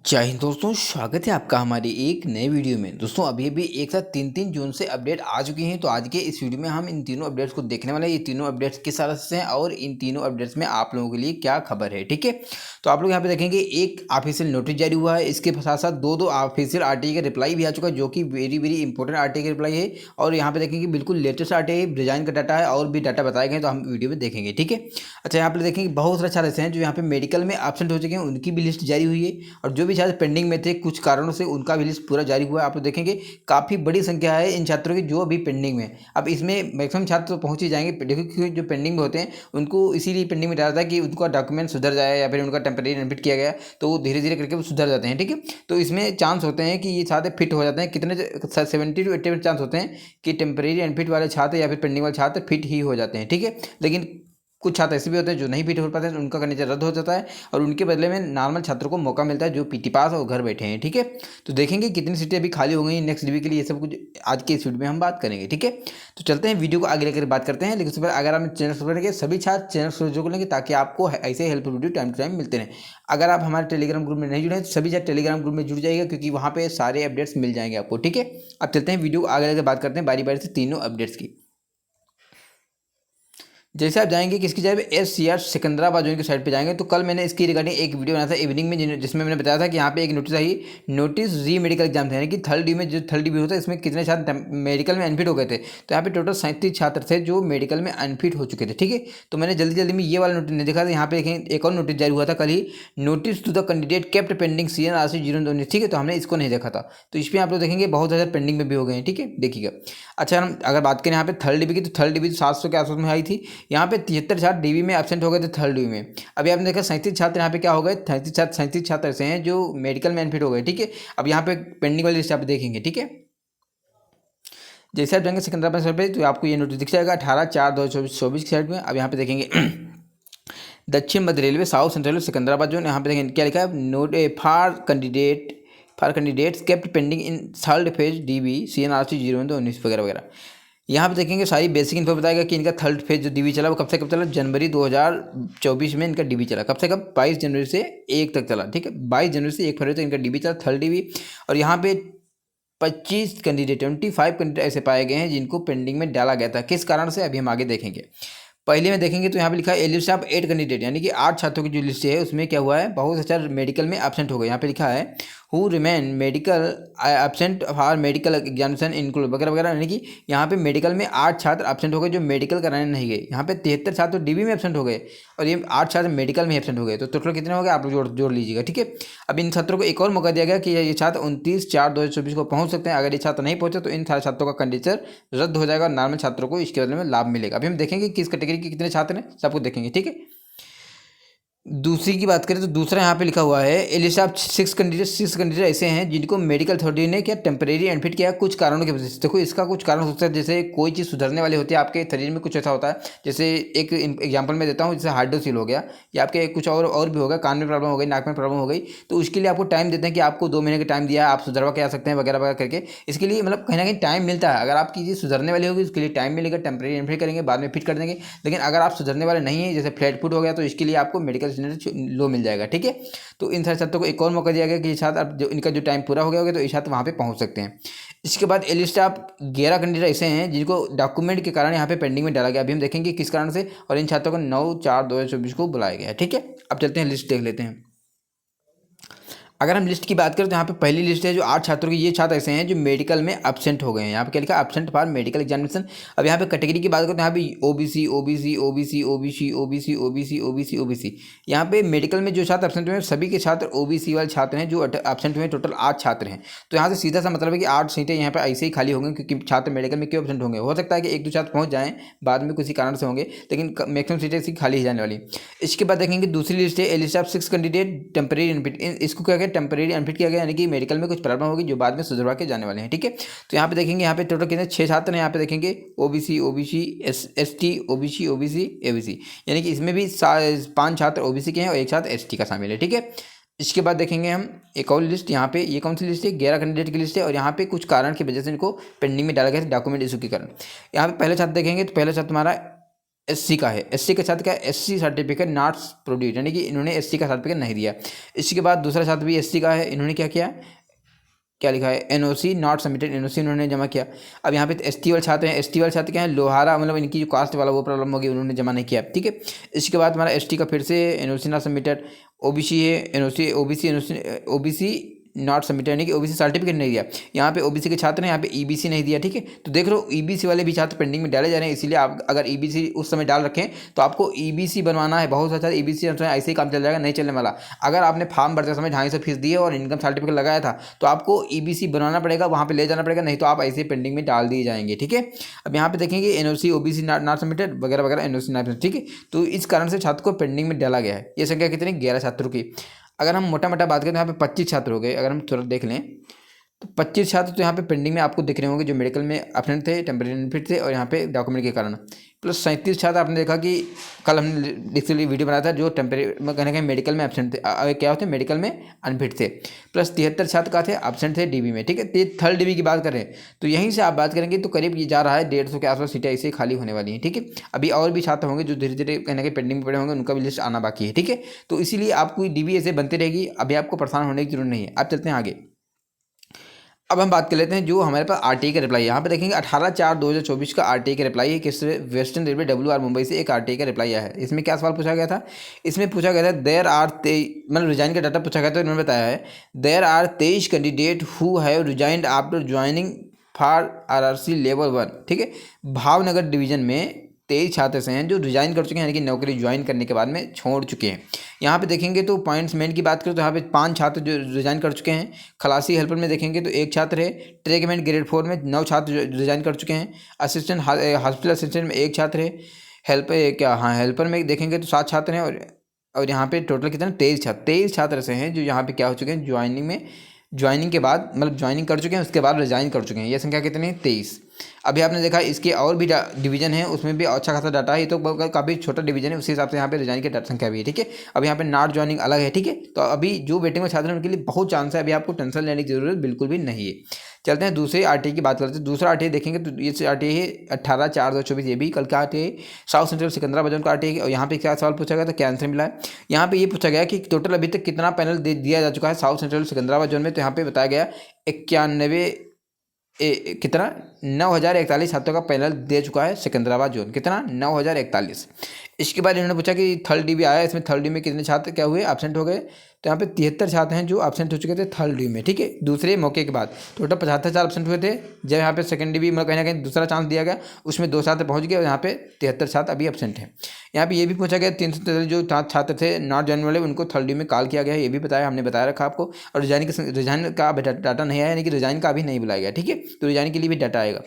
जय हिंद दोस्तों, स्वागत है आपका हमारी एक नए वीडियो में। दोस्तों अभी अभी एक साथ तीन जून से अपडेट आ चुकी हैं। तो आज के इस वीडियो में हम इन तीनों अपडेट्स को देखने वाले हैं। ये तीनों अपडेट्स किस तरह से हैं और इन तीनों अपडेट्स में आप लोगों के लिए क्या खबर है, ठीक है। तो आप लोग यहाँ पे देखेंगे एक ऑफिशियल नोटिस जारी हुआ है, इसके साथ साथ दो ऑफिशियल आरटीआई का रिप्लाई भी आ चुका है, जो कि वेरी इंपॉर्टेंट आरटीआई का रिप्लाई है। और यहाँ पे देखेंगे बिल्कुल लेटेस्ट आरटीआई डिजाइन का डाटा है और भी डाटा बताए गए, तो हम वीडियो में देखेंगे, ठीक है। अच्छा, यहाँ पे देखेंगे बहुत सारे छात्र ऐसे हैं जो यहाँ पे मेडिकल में एब्सेंट हो चुके हैं, उनकी भी लिस्ट जारी हुई है। और जो भी छात्र पेंडिंग में थे कुछ कारणों से, उनका भी लिस्ट पूरा जारी हुआ है। आप लोग देखेंगे काफ़ी बड़ी संख्या है इन छात्रों की जो अभी पेंडिंग में है। अब इसमें मैक्सिमम छात्र तो पहुंच ही जाएंगे, देखो क्योंकि जो पेंडिंग में होते हैं उनको इसीलिए पेंडिंग में डाला था कि उनका डॉक्यूमेंट सुधर जाए या फिर उनका टेम्परेरी एडमिट किया गया, तो वो धीरे धीरे करके वो सुधर जाते हैं, ठीक है। तो इसमें चांस होते हैं कि ये छात्र फिट हो जाते हैं, कितने 70 to 80% चांस होते हैं कि टेम्परेरी अनफिट वाले छात्र या फिर पेंडिंग वाले छात्र फिट ही हो जाते हैं, ठीक है। लेकिन कुछ छात्र ऐसे भी होते हैं जो नहीं फिट हो पाते हैं, तो उनका कंडीशन रद्द हो जाता है और उनके बदले में नॉर्मल छात्रों को मौका मिलता है जो पीटी पास और घर बैठे हैं, ठीक है। तो देखेंगे कितनी सीटें अभी खाली हो गई नेक्स्ट डीबी के लिए, ये सब कुछ आज के इस वीडियो में हम बात करेंगे, ठीक है। तो चलते हैं वीडियो को आगे लेकर बात करते हैं। लेकिन उसके बाद अगर आप चैनल सब्सक्राइब करेंगे, सभी छात्र चैनल सब्सक्राइब कर लेंगे ताकि आपको ऐसे helpful video time to time मिलते रहें। अगर आप हमारे टेलीग्राम ग्रुप में नहीं जुड़े हैं तो सभी छात्र टेलीग्राम ग्रुप में जुड़ जाइएगा, क्योंकि वहाँ पे सारे अपडेट्स मिल जाएंगे आपको, ठीक है। अब चलते हैं वीडियो को आगे लेकर बात करते हैं बारी बारी से तीनों अपडेट्स की। जैसे आप जाएंगे किसकी जगह पे SCR सिकंदराबाद जोन की साइड पे जाएंगे, तो कल मैंने इसकी रिगार्डिंग एक वीडियो बनाया था इवनिंग में, जिसमें मैंने बताया था कि यहाँ पे एक नोटिस आई, नोटिस री मेडिकल एग्जाम था, यानी कि थर्ड डी में जो थर्ड डी होता है इसमें कितने छात्र मेडिकल में अनफिट हो गए थे। तो यहाँ पे टोटल 37 छात्र थे जो मेडिकल में अनफिट हो चुके थे, ठीक है। तो मैंने जल्दी में ये वाला नोटिस नहीं देखा था। यहाँ पे देखें एक और नोटिस जारी हुआ था कल ही, notice to the candidate kept pending CNRC 019, ठीक है। तो हमने इसको नहीं देखा था, तो इसमें आप लोग देखेंगे बहुत ज़्यादा पेंडिंग में भी हो गए हैं, ठीक है, देखिएगा। अच्छा, हम अगर बात करें यहाँ पे थर्ड डीबी की, तो थर्ड डीबी 700 के आसपास में आई थी। यहाँ पे 73 छात्र डीबी में एब्सेंट हो गए थे थर्ड डीबी में। अभी आपने देखा 37 छात्र यहाँ पे क्या हो गए, 37 छात्र ऐसे हैं जो मेडिकल में अनफिट हो गए, ठीक है। अब यहाँ पे पेंडिंग वाली लिस्ट आप देखेंगे, ठीक है। जैसे आप जाएंगे सिकंदराबाद साइड पे तो आपको ये नोटिस दिख जाएगा 18/4/2024 की साइड में। अब यहाँ पे देखेंगे दक्षिण मध्य रेलवे साउथ सेंट्रल सिकंदराबाद जो, यहाँ पे देखेंगे क्या लिखा है, note for candidates kept pending in third phase DB CNRC 019 वगैरह वगैरह। यहाँ पे देखेंगे सारी बेसिक इन्फो बताएगा कि इनका थर्ड फेज जो DB चला वो कब से कब चला, जनवरी 2024 में इनका DB चला, कब से कब, 22 जनवरी से 1 तक चला, ठीक है। 22 जनवरी से 1 फरवरी तक इनका DB चला, थर्ड DB। और यहाँ पे 25 कैंडिडेट ऐसे पाए गए हैं जिनको पेंडिंग में डाला गया था, किस कारण से अभी हम आगे देखेंगे। पहले में देखेंगे तो यहाँ पे लिखा है लिस्ट ऑफ 8 कैंडिडेट, यानी कि 8 छात्रों की जो लिस्ट है उसमें क्या हुआ है, बहुत अच्छा मेडिकल में एब्सेंट हो गए। यहाँ पे लिखा है who remain medical absent for medical examination include वगैरह वगैरह, यानी कि यहाँ पे मेडिकल में 8 छात्र एब्सेंट हो गए जो मेडिकल कराने नहीं गए। यहाँ पे 73 छात्र DB में एब्सेंट हो गए और ये 8 छात्र मेडिकल में एब्सेंट हो गए, तो टोटल कितने हो गए आप लोग जोड़ लीजिएगा, ठीक है। अब इन छात्रों को एक और मौका दिया गया कि ये छात्र 29/4/2024 को पहुंच सकते हैं। अगर ये छात्र नहीं पहुंचे तो इन सारे छात्रों का कंडीशन रद्द हो जाएगा, नॉर्मल छात्रों को इसके बदले में लाभ मिलेगा। अभी हम देखेंगे किस कैटेगरी के कितने छात्र हैं, सब कुछ देखेंगे, ठीक है। दूसरी की बात करें तो दूसरा यहाँ पे लिखा हुआ है लिस्ट ऑफ 6 कैंडिडेट ऐसे हैं जिनको मेडिकल अथॉरिटी ने क्या टेम्परेरी अनफिट किया कुछ कारणों की वजह से। देखो इसका कुछ कारण हो सकता है, जैसे कोई चीज़ सुधरने वाली होती है आपके शरीर में, कुछ ऐसा होता है। जैसे एक एग्जांपल मैं देता हूँ, जैसे हाइड्रोसील हो गया या आपके कुछ और भी होगा, कान में प्रॉब्लम हो गई, नाक में प्रॉब्लम हो गई, तो उसके लिए आपको टाइम देते हैं कि आपको 2 महीने का टाइम दिया है, आप सुधरवा के आ सकते हैं वगैरह वगैरह करके। इसके लिए मतलब कहीं ना कहीं टाइम मिलता है। अगर आपकी चीज़ सुधरने वाली होगी उसके लिए टाइम मिलेगा, टेम्परेरी अनफिट करेंगे, बाद में फिट कर देंगे। लेकिन अगर आप सुधरने वाले नहीं है, जैसे फ्लैट फुट हो गया, तो इसके लिए आपको मेडिकल लो मिल जाएगा, ठीक है। तो इन सारे छात्रों को एक और मौका दिया गया कि छात्र अब जो इनका जो टाइम पूरा हो गया होगा तो ये छात्र वहाँ पे पहुँच सकते हैं। इसके बाद ए लिस्ट ऑफ 11 कैंडिडेट ऐसे हैं जिनको डॉक्यूमेंट के कारण यहाँ पे पेंडिंग में डाला गया। अभी हम देखेंगे किस कारण से, और इन छात्रों को 9/4/2024 को बुलाया गया है, ठीक है। अब चलते हैं लिस्ट देख लेते हैं। अगर हम लिस्ट की बात करें तो यहाँ पे पहली लिस्ट है जो 8 छात्रों की, ये छात्र ऐसे हैं जो मेडिकल में एब्सेंट हो गए हैं। यहाँ पे क्या लिखा है, एब्सेंट फॉर मेडिकल एग्जामिनेशन। अब यहाँ पे कैटेगरी की बात करें तो यहाँ पे OBC। यहाँ पे मेडिकल में जो छात्र एब्सेंट हुए हैं सभी के छात्र OBC वाले छात्र हैं जो एब्सेंट हुए हैं, टोटल 8 छात्र हैं। तो यहाँ से सीधा सा मतलब है कि 8 सीटें यहाँ पे ऐसे ही खाली होंगी, क्योंकि छात्र मेडिकल में क्यों एब्सेंट होंगे, हो सकता है कि 1-2 छात्र पहुँच जाएँ बाद में किसी कारण से होंगे, लेकिन मैक्सिमम सीटें इसकी खाली ही जाने वाली। इसके बाद देखेंगे दूसरी लिस्ट है list of 6 candidate temporary unfit. इसको क्या टेम्परेरी अनफिट किया गया, यानी कि मेडिकल में कुछ प्रॉब्लम होगी जो बाद में सुधरवा के जाने वाले हैं, ठीक है। तो यहाँ पे देखेंगे यहाँ पे टोटल कितने 6 छात्र हैं। यहाँ पे देखेंगे OBC ST OBC ABC, यानी कि इसमें भी 5 छात्र OBC के हैं और 1 छात्र ST का शामिल है, ठीक है। इसके बाद देखेंगे हम एक और लिस्ट, यहाँ पे ये कौन सी लिस्ट है, 11 कैंडिडेट की लिस्ट है और यहाँ पे कुछ कारण की वजह से इनको पेंडिंग में डाला गया डॉक्यूमेंट इशू के कारण। यहाँ पे पहले छात्र देखेंगे तो पहले छात्र हमारा एससी का है। एससी के साथ क्या है, एससी सर्टिफिकेट नॉट प्रोड्यूस, यानी कि इन्होंने एससी का सर्टिफिकेट नहीं दिया। इसके बाद दूसरा छात्र भी एससी का है, इन्होंने क्या किया, क्या लिखा है, एनओसी नॉट सबमिटेड, एनओसी उन्होंने जमा किया। अब यहाँ पे एसटी वाले छात्र हैं, एसटी वाले छात्र क्या है, लोहारा, मतलब इनकी जो कास्ट वाला वो प्रॉब्लम होगी, उन्होंने जमा नहीं किया, ठीक है। इसके बाद हमारा एसटी का फिर से एनओसी नॉट सबमिटेड, ओबीसी है एनओसी, ओबीसी नॉट सबमिटेड, यानी कि ओबीसी सर्टिफिकेट नहीं दिया। यहाँ पे ओबीसी के छात्र हैं, यहाँ पे ईबीसी नहीं दिया, ठीक है। तो देख लो ईबीसी वाले भी छात्र पेंडिंग में डाले जा रहे हैं, इसीलिए आप अगर ईबीसी उस समय डाल रखें तो आपको ईबीसी बनवाना है। बहुत अच्छा ईबीसी ऐसे ही काम चल जाएगा, नहीं चलने वाला। अगर आपने फॉर्म भरते समय 250 फीस दिए और इनकम सर्टिफिकेट लगाया था तो आपको ईबीसी बनवाना पड़ेगा, वहाँ पे ले जाना पड़ेगा, नहीं तो आप ऐसे पेंडिंग में डाल दिए जाएंगे, ठीक है। अब यहाँ पे देखेंगे एनओसी ओबीसी नॉट सबमिटेड वगैरह वगैरह, एनओसी नॉट, ठीक है। तो इस कारण से छात्र को पेंडिंग में डाला गया है। ये संख्या कितनी, 11 छात्रों की। अगर हम मोटा मोटा बात करें तो यहाँ पे 25 छात्र हो गए। अगर हम थोड़ा देख लें तो 25 छात्र तो यहाँ पे पेंडिंग में आपको दिख रहे होंगे, जो मेडिकल में एब्सेंट थे, टेम्परेरी अनफिट थे, और यहाँ पे डॉक्यूमेंट के कारण। प्लस 37 छात्र आपने देखा कि कल हमने डिस्कली वीडियो बनाया था, जो टेम्परेरी में कहने के मेडिकल में एब्सेंट थे, क्या होते मेडिकल में अनफिट थे। प्लस 73 छात्र का थे एब्सेंट थे डीबी में, ठीक है। तो थर्ड डीबी की बात करें तो यहीं से आप बात करेंगे तो करीब ये जा रहा है 150 के आसपास सीटें ऐसे खाली होने वाली हैं, ठीक है। अभी और भी छात्र होंगे जो धीरे धीरे कहने के पेंडिंग में पड़े होंगे, उनका भी लिस्ट आना बाकी है, ठीक है। तो इसीलिए आपको डीबी ऐसे बनती रहेगी, अभी आपको परेशान होने की जरूरत नहीं है। अब चलते हैं आगे। अब हम बात कर लेते हैं जो हमारे पास आरटीआई का रिप्लाई, यहाँ पे देखेंगे 18/4/2024 का आरटीआई का रिप्लाई है। किस वेस्टर्न रेलवे WR मुंबई से एक आरटीआई का रिप्लाई आया है। इसमें क्या सवाल पूछा गया था, इसमें पूछा गया था देयर आर मतलब रिजाइन का डाटा पूछा गया था। इन्होंने बताया है there are 23 candidate who have resigned after joining for RRC level 1, ठीक है। भावनगर डिवीजन में 23 छात्र ऐसे हैं जो रिजाइन कर चुके हैं, यानी कि नौकरी ज्वाइन करने के बाद में छोड़ चुके हैं। यहाँ पे देखेंगे तो पॉइंट्स मेन की बात करें तो यहाँ पे 5 छात्र जो रिजाइन कर चुके हैं। खलासी हेल्पर में देखेंगे तो 1 छात्र है। ट्रेकमैन ग्रेड 4 में 9 छात्र जो रिजाइन कर चुके हैं। असिस्टेंट हॉस्पिटल असिस्टेंट में 1 छात्र है। हेल्पर में देखेंगे तो 7 छात्र हैं। और यहाँ पे टोटल कितने 23 छात्र ऐसे हैं जो यहाँ पे क्या हो चुके हैं, ज्वाइनिंग के बाद मतलब ज्वाइनिंग कर चुके हैं, उसके बाद रिजाइन कर चुके हैं। ये संख्या कितनी है, 23। अभी आपने देखा इसके और भी डिवीजन है, उसमें भी अच्छा खासा डाटा है। ये तो काफ़ी छोटा डिवीजन है, उसी हिसाब से यहाँ पे रिजाइन की संख्या भी है, ठीक है। अब यहाँ पे नॉट ज्वाइनिंग अलग है, ठीक है। तो अभी जो वेटिंग में छात्र हैं उनके लिए बहुत चांस है, अभी आपको टेंशन लेने की जरूरत बिल्कुल भी नहीं है। चलते हैं दूसरे आरटीआई की बात करते हैं। दूसरा आरटीआई देखेंगे तो ये आरटीआई है 18/4/2024, ये भी कल का आरटीआई, साउथ सेंट्रल सिकंदराबाद का आरटीआई। और यहाँ पे क्या सवाल पूछा गया था, क्या आंसर मिला है। यहाँ पे ये पूछा गया कि टोटल अभी तक कितना पैनल दिया जा चुका है साउथ सेंट्रल सिकंदराबाद जोन में। तो यहाँ पे बताया गया 9,041 छात्रों का पैनल दे चुका है सिकंदराबाद जोन, कितना 9,041। इसके बाद इन्होंने पूछा कि थर्ड डी भी आया, इसमें थर्ड डी में कितने छात्र क्या हुए, एब्सेंट हो गए। तो यहाँ पे 73 छात्र हैं जो एब्सेंट हो चुके थे थर्ड डी में, ठीक है। दूसरे मौके के बाद टोटल 75 छात्र एब्सेंट हुए थे। जब यहाँ पे सेकंड डी भी मतलब कहीं ना कहीं दूसरा चांस दिया गया, उसमें 2 छात्र पहुँच गए और यहाँ पे 73 छात्र अभी एब्सेंट हैं। यहाँ पे ये भी पूछा गया 343 जो छात्र थे नॉट ज्वाइन वाले, उनको थर्ड डी में कॉल किया गया है, ये भी बताया, हमने बताया रखा आपको। और रिजाइन का डाटा नहीं आया, यानी कि रिजाइन का अभी नहीं बुलाया गया, ठीक है। तो रिजाइन के लिए भी डाटा आएगा।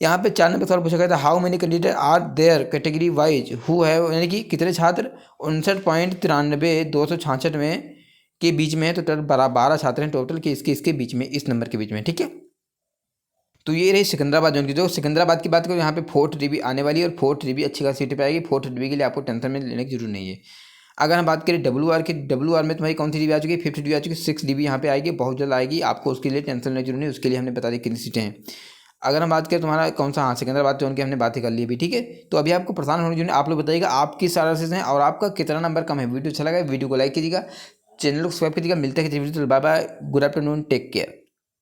यहाँ पे 4 नंबर सवाल पूछा गया था, how many candidate are there category wise who have, यानी कि कितने छात्र 59.93 में के बीच में है। तो टोटल 12 छात्र हैं टोटल के इसके बीच में, इस नंबर के बीच में, ठीक है। तो ये रही सिकंदराबाद जोन की। जो सिकंदराबाद की बात करें यहाँ पे 4th डीबी आने वाली है और 4th डीबी अच्छी खासी सीटें पे आएगी। 4th डीबी के लिए आपको टेंशन में लेने की जरूरत नहीं है। अगर हम बात करें WR की, WR में तुम्हारी कौन सी डीबी आ चुकी है, 5th डीबी आ चुकी है, 6th डीबी यहाँ पे आएगी, बहुत जल्द आएगी। आपको उसके लिए टेंशन लेने की जरूरत नहीं, उसके लिए हमने बता दी कितनी सीटें हैं। अगर हम बात करें तुम्हारा कौन सा, हाँ सिकंदराबाद जोन की हमने बात ही कर ली अभी, ठीक है। तो अभी आपको परेशान होने की जरूरत, आप लोग बताइएगा आप किस RRC हैं और आपका कितना नंबर कम है। वीडियो अच्छा लगा वीडियो को लाइक कीजिएगा, चैनल को सब्सक्राइब कीजिएगा। मिलते हैं, bye bye, good afternoon, take care.